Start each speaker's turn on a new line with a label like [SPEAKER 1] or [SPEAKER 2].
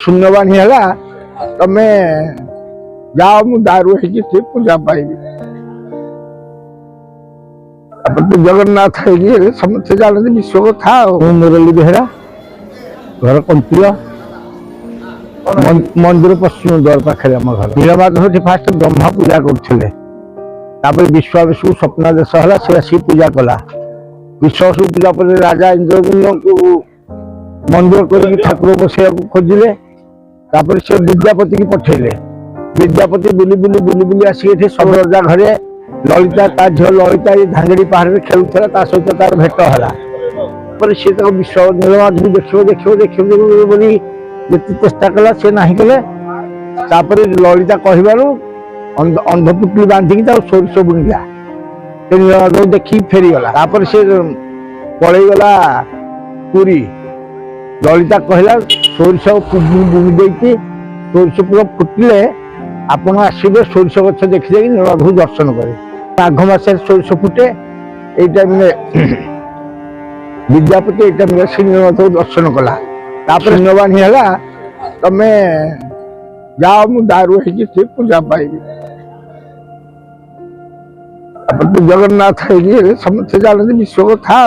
[SPEAKER 1] शून्यवाणी है तमे जाओ मु दारू है पूजा पाइबी तो जगन्नाथ है समस्त जानते विश्व था मुरली बेहरा घर कंपिया मंदिर पश्चिम द्वार पाखे आम घर नीलमाधव फास्ट ब्रह्मा पूजा करते विश्वासु स्वप्नादेश है से आसी पूजा कला विश्वासु पूजा पर राजा इंद्रद्युम्न को मंदिर कर ठाकुर बसैया खोजिले से विद्यापति की पठेले विद्यापति बुली बुली बुली बुली आसिक सब रजा घरे ललिता ता झील ललिता ये धांगड़ी पहाड़ खेलुला सहित तार भेट है सी विश्व नीलमाधव देखो देखो देखो बोली जिते चेष्टा कला सी ना कले ललिता कहबार अंधपुटली बांधिकी सोरिष बुणिला नीलमाधव देखी फेरीगला से पलैगला पुरी ललिता कहला सोरिष बुणी देती सोरिष पूरा फुटिले आपण आसबे सोरिष गछ देखी नीलमाधव दर्शन करे माघ मास सोरिष फुटे ये टाइम विद्यापति ये टाइम श्री नीलमाधव दर्शन कला शून्यवाणी है तमे जाओ मु दारू है पूजा पाइबी तो जगन्नाथ है समस्त जानते विश्व था।